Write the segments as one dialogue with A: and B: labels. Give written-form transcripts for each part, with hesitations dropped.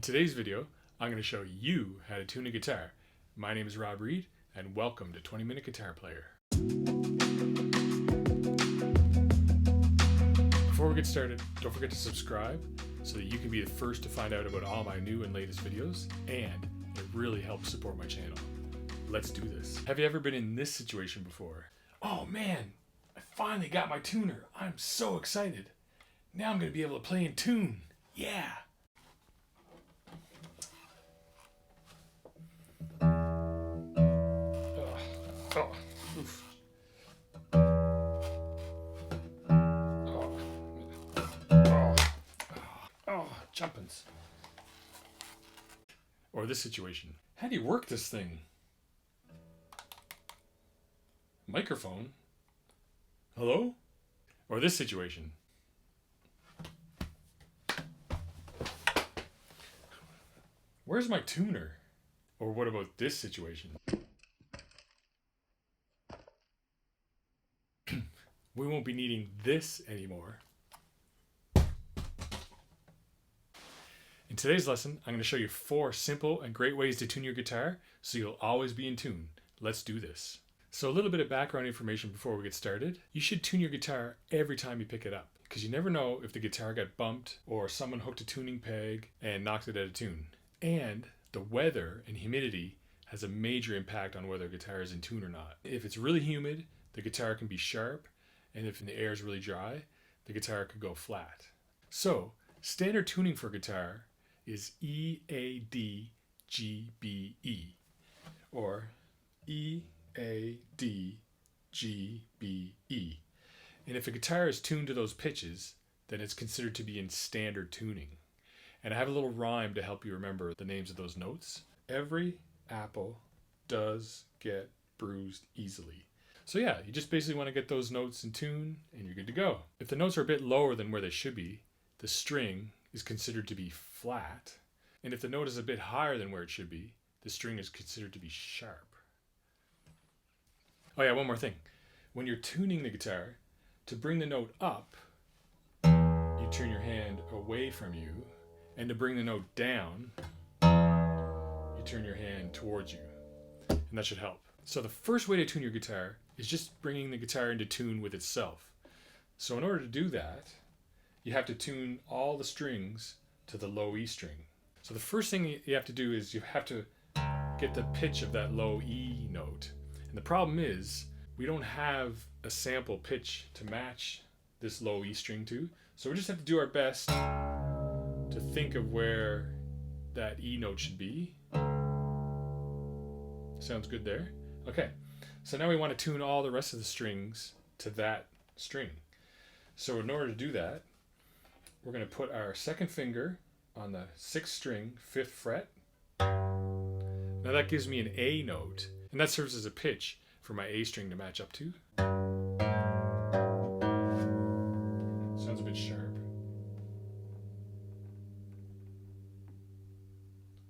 A: today's video, I'm going to show you how to tune a guitar. My name is Rob Reed, and welcome to 20-Minute Guitar Player. Before we get started, don't forget to subscribe so that you can be the first to find out about all my new and latest videos, and it really helps support my channel. Let's do this. Have you ever been in this situation before? Oh man, I finally got my tuner. I'm so excited. Now I'm going to be able to play in tune. Yeah! Oh, oof. Jumpins. Or this situation. How do you work this thing? Microphone? Hello? Or this situation. Where's my tuner? Or what about this situation? We won't be needing this anymore. In today's lesson, I'm going to show you 4 simple and great ways to tune your guitar so you'll always be in tune. Let's do this. So a little bit of background information before we get started. You should tune your guitar every time you pick it up because you never know if the guitar got bumped or someone hooked a tuning peg and knocked it out of tune. And the weather and humidity has a major impact on whether a guitar is in tune or not. If it's really humid, the guitar can be sharp, and if the air is really dry, the guitar could go flat. So, standard tuning for guitar is E, A, D, G, B, E, or E, A, D, G, B, E. And if a guitar is tuned to those pitches, then it's considered to be in standard tuning. And I have a little rhyme to help you remember the names of those notes. Every apple does get bruised easily. So yeah, you just basically want to get those notes in tune and you're good to go. If the notes are a bit lower than where they should be, the string is considered to be flat. And if the note is a bit higher than where it should be, the string is considered to be sharp. Oh yeah, one more thing. When you're tuning the guitar, to bring the note up, you turn your hand away from you, and to bring the note down, you turn your hand towards you. And that should help. So the first way to tune your guitar is just bringing the guitar into tune with itself. So in order to do that, you have to tune all the strings to the low E string. So the first thing you have to do is you have to get the pitch of that low E note. And the problem is we don't have a sample pitch to match this low E string to. So we just have to do our best to think of where that E note should be. Sounds good there? Okay, so now we want to tune all the rest of the strings to that string. So in order to do that, we're going to put our second finger on the 6th string, 5th fret. Now that gives me an A note, and that serves as a pitch for my A string to match up to. Sounds a bit sharp.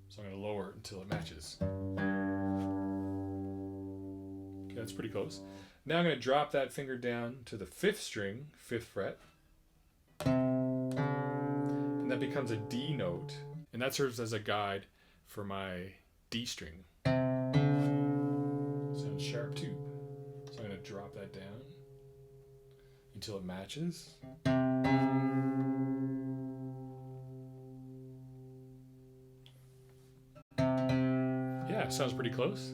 A: So I'm going to lower it until it matches. Okay, that's pretty close. Now I'm going to drop that finger down to the 5th string, 5th fret. And that becomes a D note. And that serves as a guide for my D string. Sounds sharp too. So I'm going to drop that down until it matches. Yeah, sounds pretty close.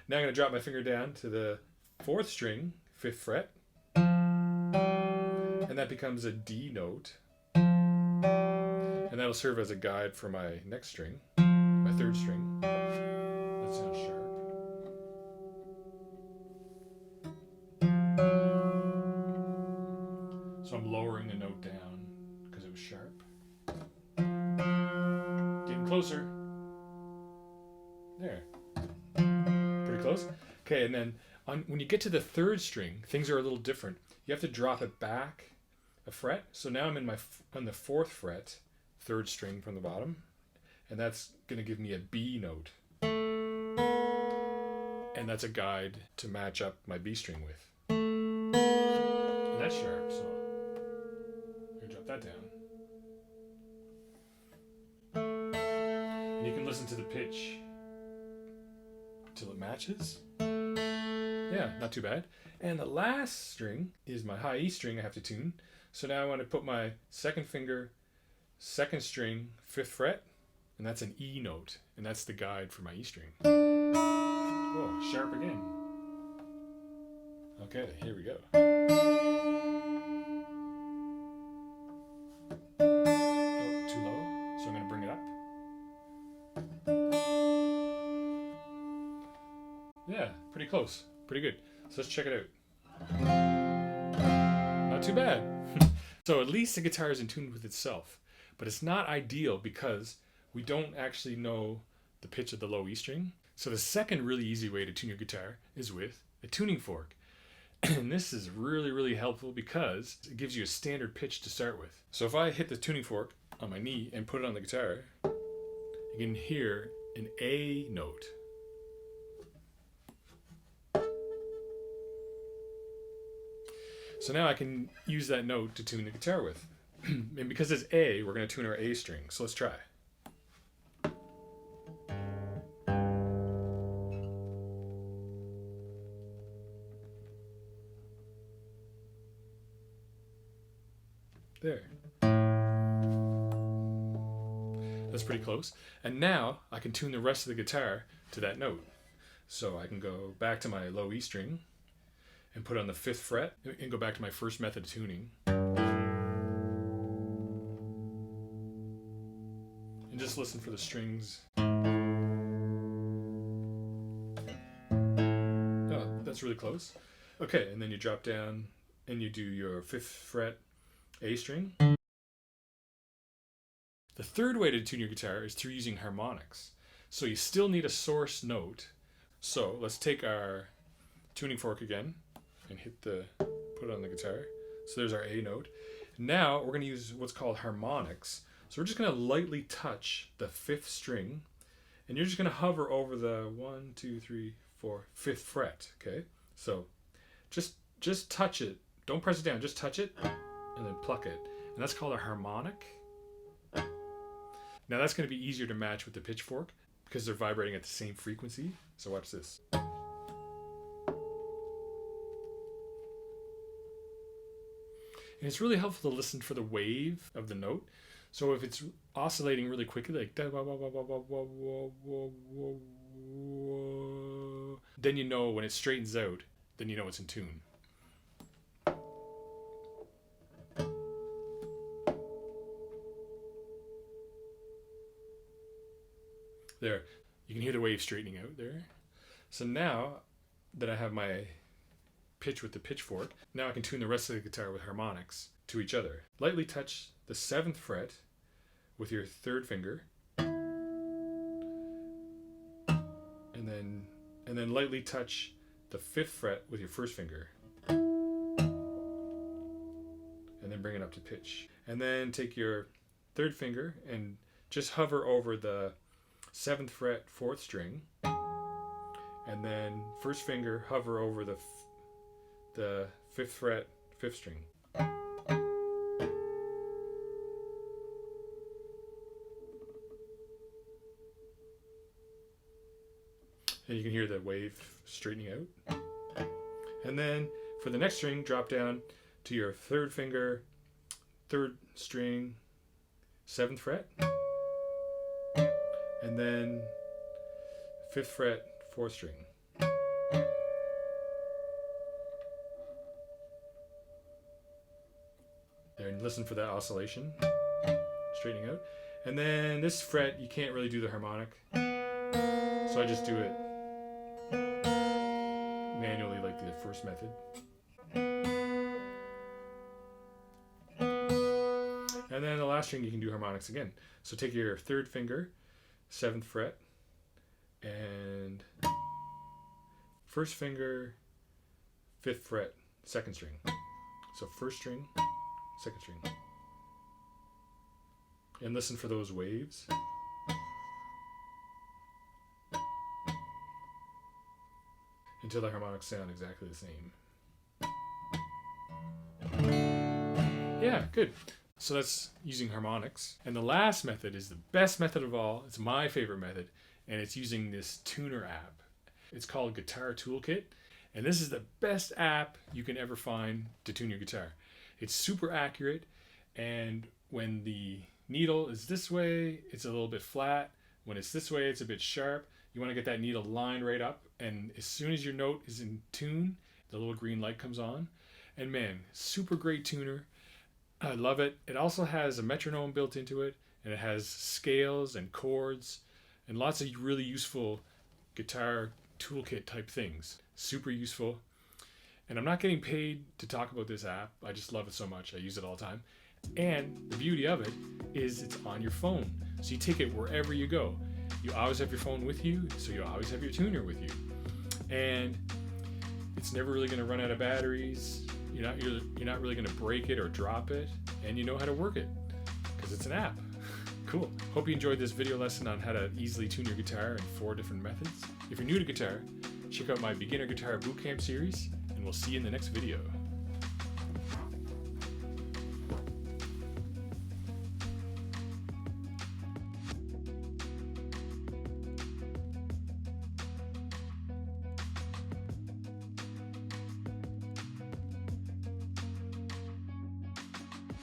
A: Now I'm going to drop my finger down to the 4th string, 5th fret. And that becomes a D note. And that'll serve as a guide for my next string, my 3rd string. That sounds sharp. So I'm lowering the note down because it was sharp. Getting closer. There. Pretty close. Okay, and then when you get to the 3rd string, things are a little different. You have to drop it back a fret. So now I'm on the 4th fret, 3rd string from the bottom, and that's going to give me a B note. And that's a guide to match up my B string with. And that's sharp, so I'm going to drop that down. You can listen to the pitch till it matches. Yeah, not too bad. And the last string is my high E string I have to tune. So now I want to put my second finger, second string, 5th fret, and that's an E note, and that's the guide for my E string. Oh, sharp again. Okay, here we go. Oh, too low, so I'm going to bring it up. Yeah, pretty close, pretty good. So let's check it out. Not too bad. So at least the guitar is in tune with itself, but it's not ideal because we don't actually know the pitch of the low E string. So the second really easy way to tune your guitar is with a tuning fork. And this is really, really helpful because it gives you a standard pitch to start with. So if I hit the tuning fork on my knee and put it on the guitar, you can hear an A note. So now I can use that note to tune the guitar with. And because it's A, we're going to tune our A string. So let's try. There. That's pretty close. And now I can tune the rest of the guitar to that note. So I can go back to my low E string and put on the 5th fret and go back to my first method of tuning. And just listen for the strings. Oh, that's really close. Okay, and then you drop down and you do your 5th fret A string. The third way to tune your guitar is through using harmonics. So you still need a source note. So let's take our tuning fork again and put it on the guitar. So there's our A note. Now we're going to use what's called harmonics. So we're just going to lightly touch the 5th string, and you're just going to hover over the 1, 2, 3, 4, 5th fret. Okay, so just touch it. Don't press it down. Just touch it, and then pluck it, and that's called a harmonic. Now that's going to be easier to match with the pitchfork because they're vibrating at the same frequency. So watch this. And it's really helpful to listen for the wave of the note. So if it's oscillating really quickly, like then you know when it straightens out, then you know it's in tune. There, you can hear the wave straightening out there. So now that I have my pitch with the pitchfork, now I can tune the rest of the guitar with harmonics to each other. Lightly touch the 7th fret with your 3rd finger, and then lightly touch the 5th fret with your 1st finger, and then bring it up to pitch. And then take your 3rd finger and just hover over the 7th fret 4th string, and then 1st finger hover over the 5th fret 5th string. And you can hear the wave straightening out. And then for the next string, drop down to your 3rd finger, 3rd string, 7th fret, and then 5th fret 4th string. There, and listen for that oscillation straightening out. And then this fret, you can't really do the harmonic, so I just do it manually like the first method. And then the last string you can do harmonics again. So take your 3rd finger, 7th fret, and 1st finger, 5th fret, 2nd string. So 1st string, 2nd string. And listen for those waves. Until the harmonics sound exactly the same. Yeah, good. So that's using Harmonics. And the last method is the best method of all. It's my favorite method, and it's using this tuner app. It's called Guitar Toolkit, and this is the best app you can ever find to tune your guitar. It's super accurate, and when the needle is this way, it's a little bit flat. When it's this way, it's a bit sharp. You want to get that needle lined right up, and as soon as your note is in tune, the little green light comes on. And man, super great tuner. I love it. It also has a metronome built into it, and it has scales and chords and lots of really useful guitar toolkit type things. Super useful. And I'm not getting paid to talk about this app. I just love it so much. I use it all the time. And the beauty of it is it's on your phone. So you take it wherever you go. You always have your phone with you, so you always have your tuner with you. And it's never really going to run out of batteries. You're not really going to break it or drop it, and you know how to work it because it's an app. Cool. Hope you enjoyed this video lesson on how to easily tune your guitar in 4 different methods. If you're new to guitar, check out my Beginner Guitar Bootcamp series, and we'll see you in the next video.